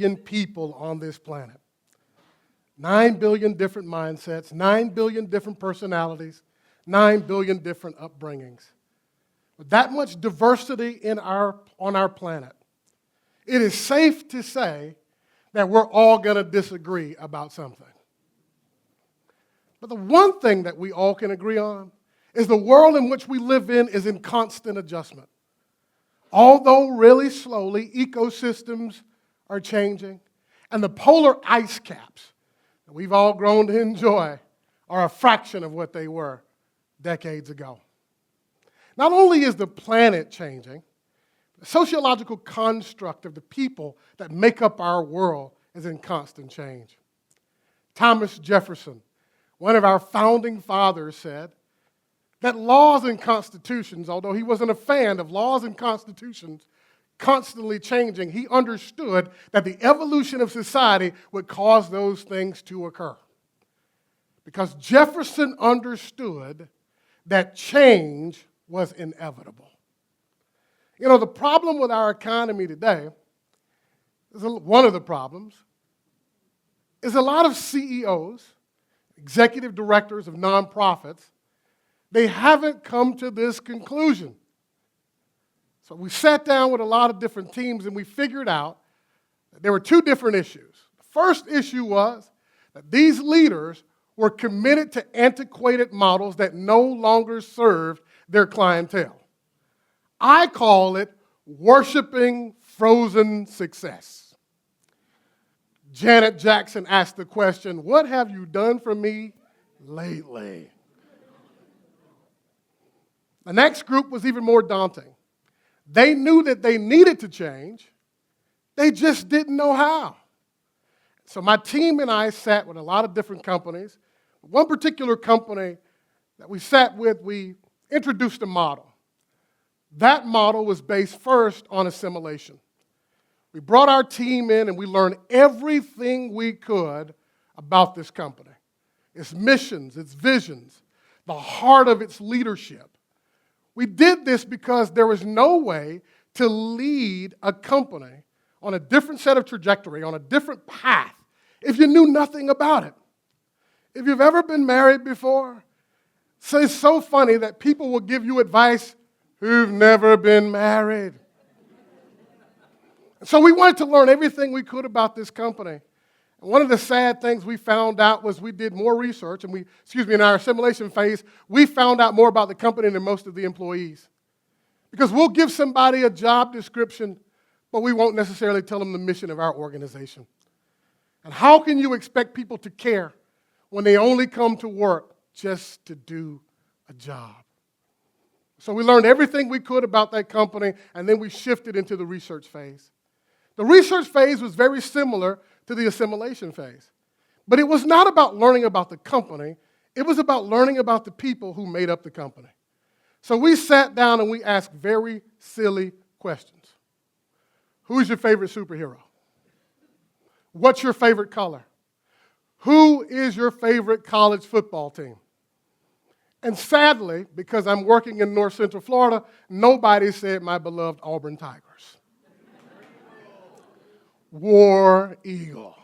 billion people on this planet. 9 billion different mindsets, 9 billion different personalities, 9 billion different upbringings. With that much diversity on our planet, it is safe to say that we're all going to disagree about something. But the one thing that we all can agree on is the world in which we live in is in constant adjustment. Although really slowly, ecosystems are changing, and the polar ice caps that we've all grown to enjoy are a fraction of what they were decades ago. Not only is the planet changing, the sociological construct of the people that make up our world is in constant change. Thomas Jefferson, one of our founding fathers, said that laws and constitutions, although he wasn't a fan of laws and constitutions constantly changing, he understood that the evolution of society would cause those things to occur. Because Jefferson understood that change was inevitable. You know, the problem with our economy today, one of the problems, is a lot of CEOs, executive directors of nonprofits, they haven't come to this conclusion. So we sat down with a lot of different teams and we figured out that there were two different issues. The first issue was that these leaders were committed to antiquated models that no longer served their clientele. I call it worshiping frozen success. Janet Jackson asked the question, "What have you done for me lately?" The next group was even more daunting. They knew that they needed to change, they just didn't know how. So my team and I sat with a lot of different companies. One particular company that we sat with, we introduced a model. That model was based first on assimilation. We brought our team in and we learned everything we could about this company. Its missions, its visions, the heart of its leadership. We did this because there was no way to lead a company on a different set of trajectory, on a different path, if you knew nothing about it. If you've ever been married before, so it's so funny that people will give you advice who've never been married. So we wanted to learn everything we could about this company. And one of the sad things we found out was we did more research, and in our assimilation phase, we found out more about the company than most of the employees. Because we'll give somebody a job description, but we won't necessarily tell them the mission of our organization. And how can you expect people to care when they only come to work just to do a job? So we learned everything we could about that company, and then we shifted into the research phase. The research phase was very similar to the assimilation phase. But it was not about learning about the company. It was about learning about the people who made up the company. So we sat down and we asked very silly questions. Who's your favorite superhero? What's your favorite color? Who is your favorite college football team? And sadly, because I'm working in North Central Florida, nobody said my beloved Auburn Tigers. War Eagle.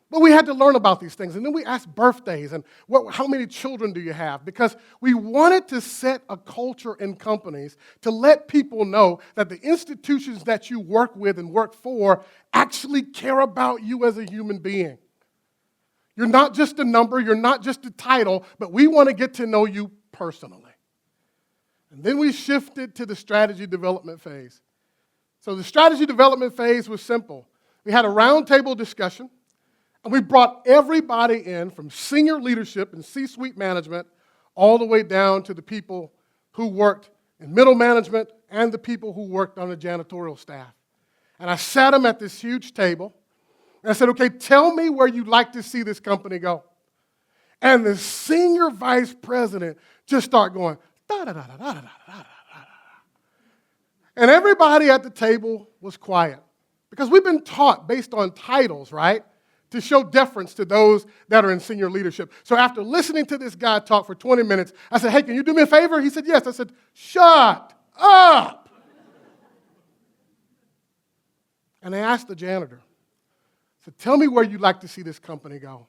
But we had to learn about these things. And then we asked birthdays and how many children do you have? Because we wanted to set a culture in companies to let people know that the institutions that you work with and work for actually care about you as a human being. You're not just a number, you're not just a title, but we want to get to know you personally. And then we shifted to the strategy development phase. So the strategy development phase was simple. We had a roundtable discussion, and we brought everybody in from senior leadership and C-suite management all the way down to the people who worked in middle management and the people who worked on the janitorial staff. And I sat them at this huge table, and I said, okay, tell me where you'd like to see this company go. And the senior vice president just started going, da-da-da-da-da-da-da-da. And everybody at the table was quiet. Because we've been taught, based on titles, right, to show deference to those that are in senior leadership. So after listening to this guy talk for 20 minutes, I said, hey, can you do me a favor? He said, yes. I said, shut up. And they asked the janitor, said, tell me where you'd like to see this company go.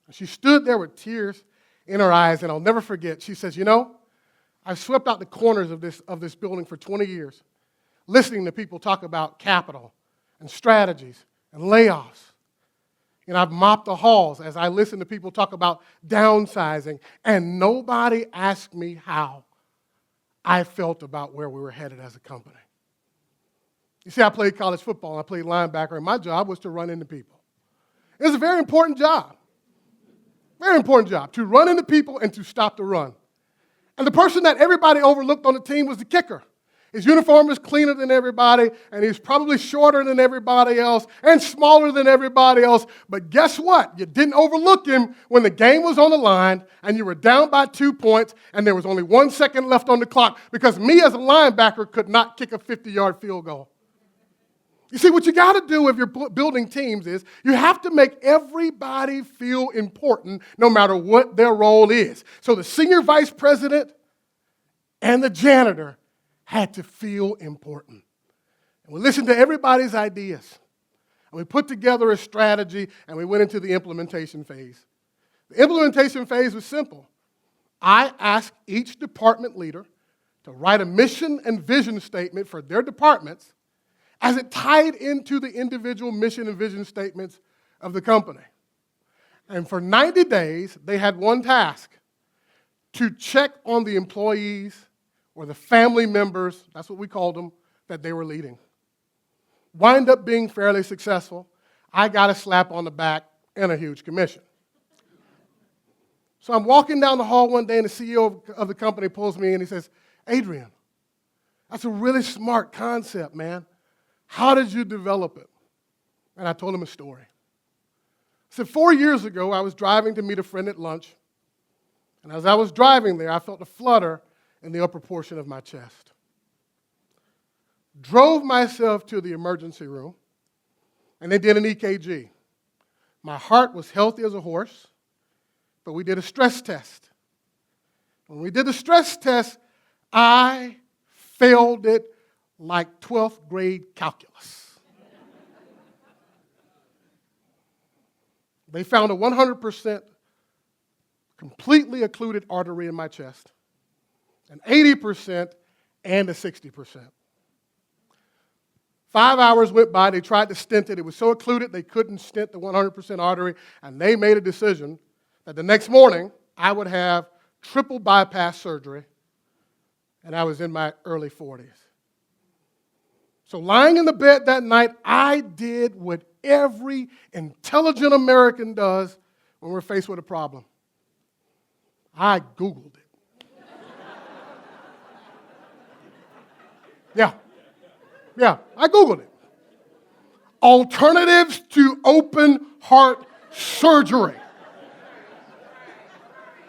And she stood there with tears in her eyes, and I'll never forget. She says, you know, I've swept out the corners of this building for 20 years, listening to people talk about capital and strategies and layoffs. And I've mopped the halls as I listen to people talk about downsizing, and nobody asked me how I felt about where we were headed as a company. You see, I played college football, and I played linebacker, and my job was to run into people. It was a very important job. Very important job, to run into people and to stop the run. And the person that everybody overlooked on the team was the kicker. His uniform was cleaner than everybody, and he's probably shorter than everybody else and smaller than everybody else. But guess what? You didn't overlook him when the game was on the line and you were down by 2 points and there was only 1 second left on the clock because me as a linebacker could not kick a 50-yard field goal. You see, what you got to do if you're building teams is you have to make everybody feel important no matter what their role is. So the senior vice president and the janitor had to feel important. And we listened to everybody's ideas. And we put together a strategy, and we went into the implementation phase. The implementation phase was simple. I asked each department leader to write a mission and vision statement for their departments as it tied into the individual mission and vision statements of the company. And for 90 days, they had one task: to check on the employees or the family members, that's what we called them, that they were leading. Wind up being fairly successful. I got a slap on the back and a huge commission. So I'm walking down the hall one day, and the CEO of the company pulls me in, and he says, Adrian, that's a really smart concept, man. How did you develop it? And I told him a story. I said, 4 years ago, I was driving to meet a friend at lunch, and as I was driving there, I felt a flutter in the upper portion of my chest. Drove myself to the emergency room, and they did an EKG. My heart was healthy as a horse, but we did a stress test. When we did the stress test, I failed it like 12th grade calculus. They found a 100% completely occluded artery in my chest, an 80% and a 60%. 5 hours went by, they tried to stent it. It was so occluded they couldn't stent the 100% artery, and they made a decision that the next morning I would have triple bypass surgery, and I was in my early 40s. So lying in the bed that night, I did what every intelligent American does when we're faced with a problem. I Googled it. Yeah, I Googled it. Alternatives to open heart surgery.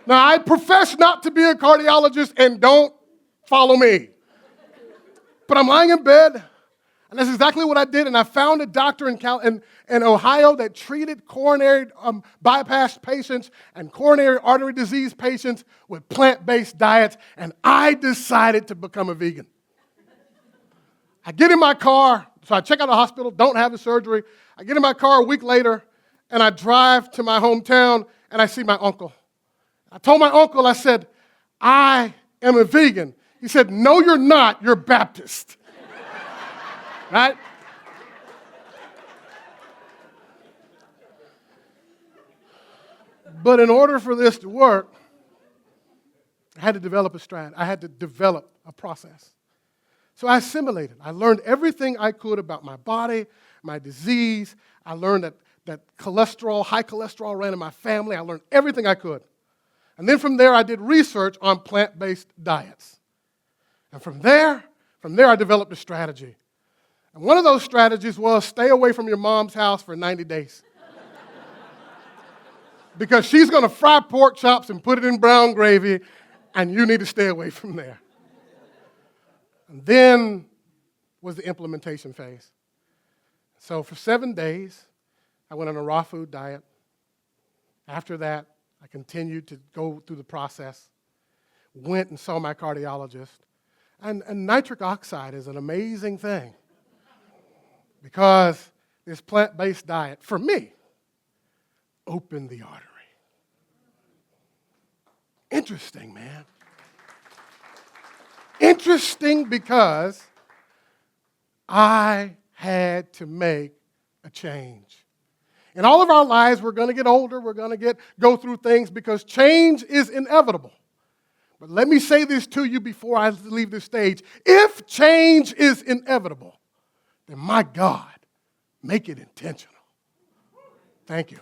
Now, I profess not to be a cardiologist, and don't follow me. But I'm lying in bed, and that's exactly what I did, and I found a doctor in Ohio that treated coronary bypass patients and coronary artery disease patients with plant-based diets, and I decided to become a vegan. I get in my car, so I check out the hospital, don't have the surgery. I get in my car a week later, and I drive to my hometown, and I see my uncle. I told my uncle, I said, I am a vegan. He said, no, you're not, you're Baptist. Right? But in order for this to work, I had to develop a strategy. I had to develop a process. So I assimilated. I learned everything I could about my body, my disease. I learned that cholesterol, high cholesterol ran in my family. I learned everything I could. And then from there, I did research on plant-based diets. And from there I developed a strategy. And one of those strategies was stay away from your mom's house for 90 days. Because she's going to fry pork chops and put it in brown gravy, and you need to stay away from there. And then was the implementation phase. So for 7 days, I went on a raw food diet. After that, I continued to go through the process, went and saw my cardiologist. And nitric oxide is an amazing thing. Because this plant-based diet, for me, opened the artery. Interesting, man. Interesting because I had to make a change. In all of our lives, we're going to get older, we're going to go through things because change is inevitable. But let me say this to you before I leave this stage. If change is inevitable, then my God, make it intentional. Thank you.